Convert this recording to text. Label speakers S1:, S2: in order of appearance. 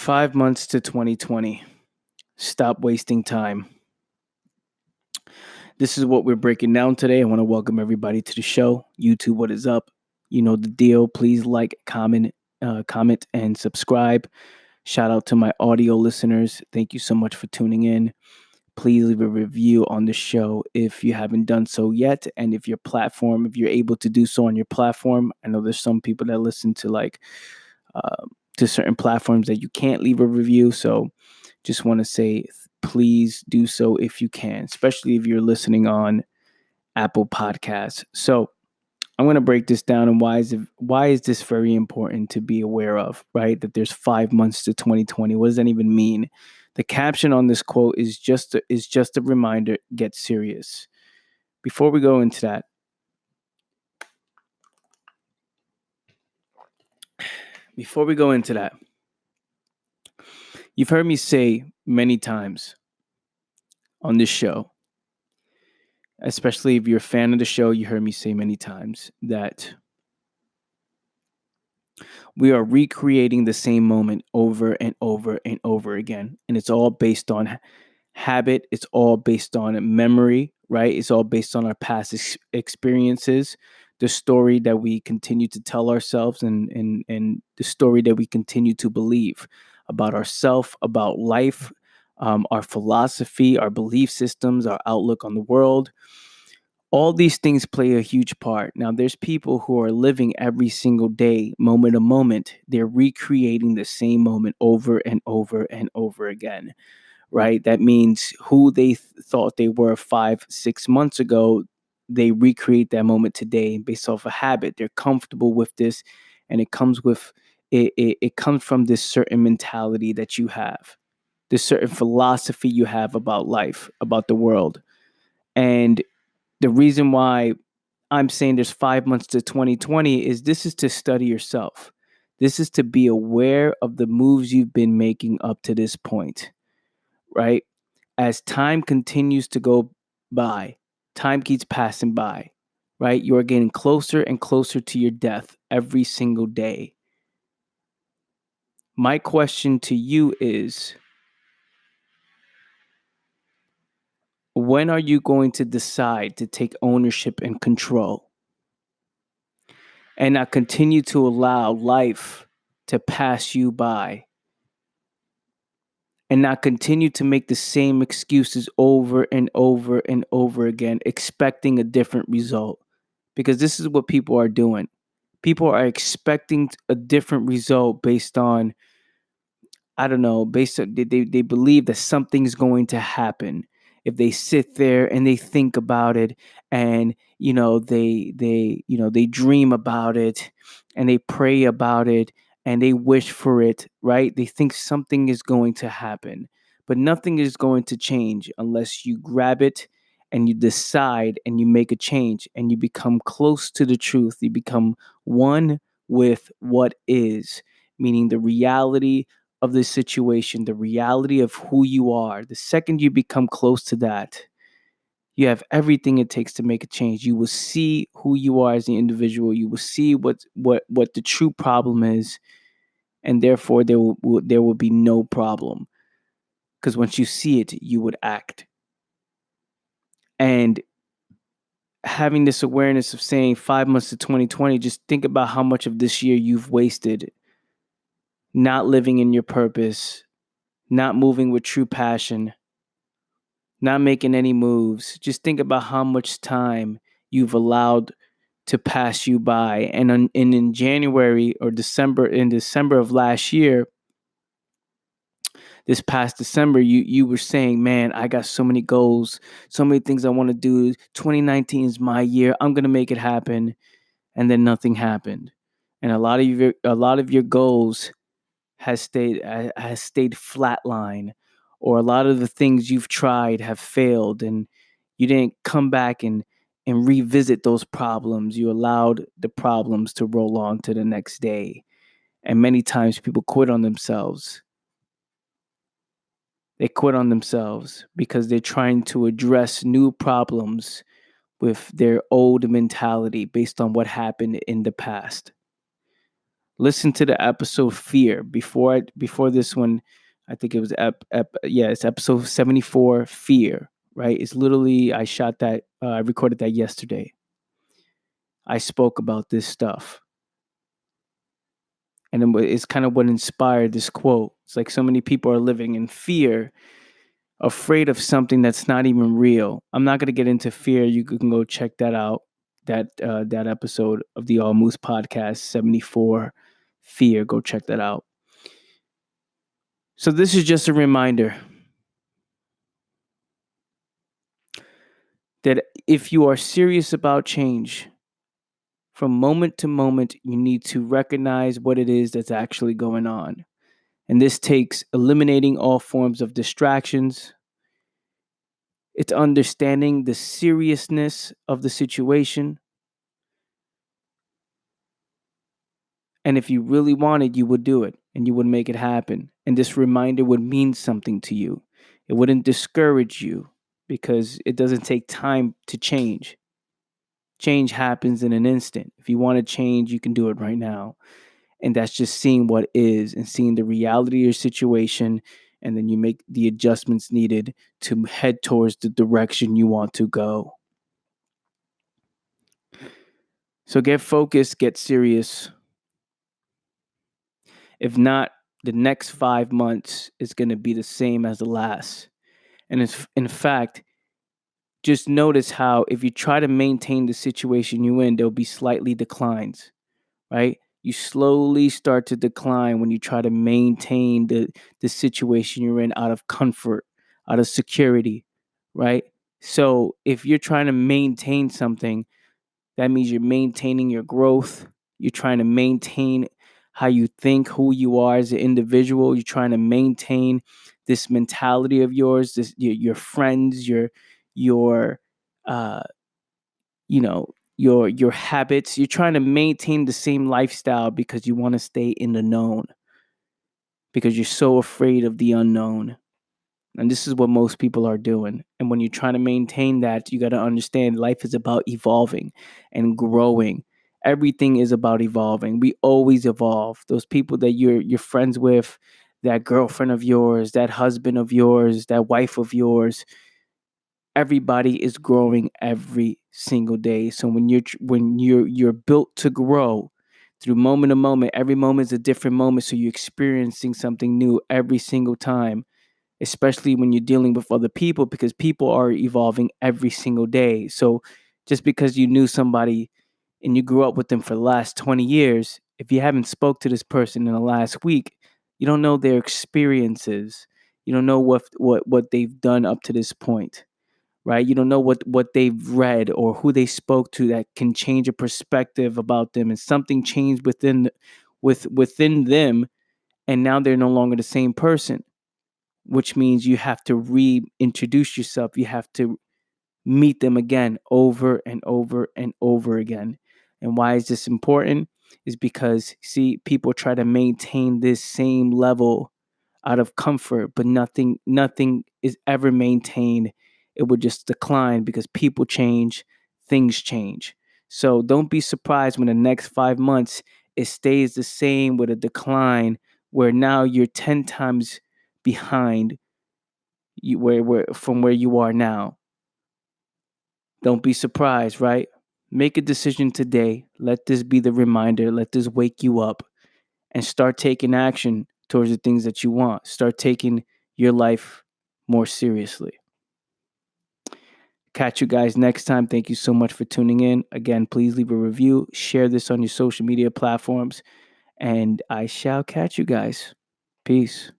S1: 5 months to 2020. Stop wasting time. This is what we're breaking down today. I want to welcome everybody to the show. YouTube, what is up? You know the deal. Please like, comment, and subscribe. Shout out to my audio listeners. Thank you so much for tuning in. Please leave a review on the show if you haven't done so yet. And if you're able to do so on your platform, I know there's some people that listen uh, to certain platforms that you can't leave a review. So just want to say, please do so if you can, especially if you're listening on Apple Podcasts. So I'm going to break this down and why is this very important to be aware of, right? That there's 5 months to 2020. What does that even mean? The caption on this quote is just a reminder, get serious. Before we go into that, you've heard me say many times on this show, especially if you're a fan of the show, you heard me say many times that we are recreating the same moment over and over and over again. And it's all based on habit. It's all based on memory, right? It's all based on our past experiences, the story that we continue to tell ourselves, and the story that we continue to believe about ourselves, about life, our philosophy, our belief systems, our outlook on the world. All these things play a huge part. Now, there's people who are living every single day, moment to moment. They're recreating the same moment over and over and over again, right? That means who they thought they were 5, 6 months ago, they recreate that moment today based off a habit. They're comfortable with this, and it comes from this certain mentality that you have, this certain philosophy you have about life, about the world. And the reason why I'm saying there's 5 months to 2020 is this is to study yourself. This is to be aware of the moves you've been making up to this point, right? As time continues to go by, time keeps passing by, right? You are getting closer and closer to your death every single day. My question to you is, when are you going to decide to take ownership and control and not continue to allow life to pass you by and not continue to make the same excuses over and over and over again, expecting a different result? Because this is what people are doing. People are expecting a different result based on, I don't know, based on they believe that something's going to happen if they sit there and they think about it, and they dream about it, and they pray about it, and they wish for it, right? They think something is going to happen, but nothing is going to change unless you grab it and you decide and you make a change and you become close to the truth. You become one with what is, meaning the reality of the situation, the reality of who you are. The second you become close to that, you have everything it takes to make a change. You will see who you are as an individual. You will see what the true problem is, and therefore there will be no problem. Because once you see it, you would act. And having this awareness of saying 5 months to 2020, just think about how much of this year you've wasted not living in your purpose, not moving with true passion, not making any moves. Just think about how much time you've allowed to pass you by. And in January or in December of last year, this past December, you were saying, man, I got so many goals, so many things I want to do. 2019 is my year. I'm gonna make it happen. And then nothing happened. And a lot of your goals has stayed flatline, or a lot of the things you've tried have failed, and you didn't come back and revisit those problems. You allowed the problems to roll on to the next day. And many times people quit on themselves. They quit on themselves because they're trying to address new problems with their old mentality based on what happened in the past. Listen to the episode Fear before this one. I think it was it's episode 74, Fear, right? It's literally I recorded that yesterday. I spoke about this stuff. And it's kind of what inspired this quote. It's like so many people are living in fear, afraid of something that's not even real. I'm not going to get into fear. You can go check that out. That episode of the All Moose podcast 74, Fear. Go check that out. So this is just a reminder that if you are serious about change, from moment to moment, you need to recognize what it is that's actually going on. And this takes eliminating all forms of distractions. It's understanding the seriousness of the situation. And if you really wanted, you would do it and you would make it happen. And this reminder would mean something to you. It wouldn't discourage you because it doesn't take time to change. Change happens in an instant. If you want to change, you can do it right now. And that's just seeing what is and seeing the reality of your situation. And then you make the adjustments needed to head towards the direction you want to go. So get focused, get serious. If not, the next 5 months is going to be the same as the last. And in fact, just notice how if you try to maintain the situation you're in, there'll be slightly declines, right? You slowly start to decline when you try to maintain the situation you're in out of comfort, out of security, right? So if you're trying to maintain something, that means you're maintaining your growth. You're trying to maintain how you think, who you are as an individual. You're trying to maintain this mentality of yours, your friends, your uh, your habits. You're trying to maintain the same lifestyle because you want to stay in the known, because you're so afraid of the unknown. And this is what most people are doing. And when you're trying to maintain that, you got to understand life is about evolving and growing. Everything is about evolving. We always evolve. Those people that you're friends with, that girlfriend of yours, that husband of yours, that wife of yours, everybody is growing every single day. So when you're built to grow through moment to moment, every moment is a different moment. So you're experiencing something new every single time, especially when you're dealing with other people, because people are evolving every single day. So just because you knew somebody and you grew up with them for the last 20 years, if you haven't spoke to this person in the last week, you don't know their experiences. You don't know what they've done up to this point, right? You don't know what they've read or who they spoke to that can change a perspective about them, and something changed within them, and now they're no longer the same person, which means you have to reintroduce yourself. You have to meet them again over and over and over again. And why is this important? Is because, see, people try to maintain this same level out of comfort, but nothing is ever maintained. It would just decline because people change, things change. So don't be surprised when the next 5 months it stays the same with a decline, where now you're 10 times behind where from where you are now. Don't be surprised, right? Make a decision today. Let this be the reminder. Let this wake you up and start taking action towards the things that you want. Start taking your life more seriously. Catch you guys next time. Thank you so much for tuning in. Again, please leave a review, share this on your social media platforms, and I shall catch you guys. Peace.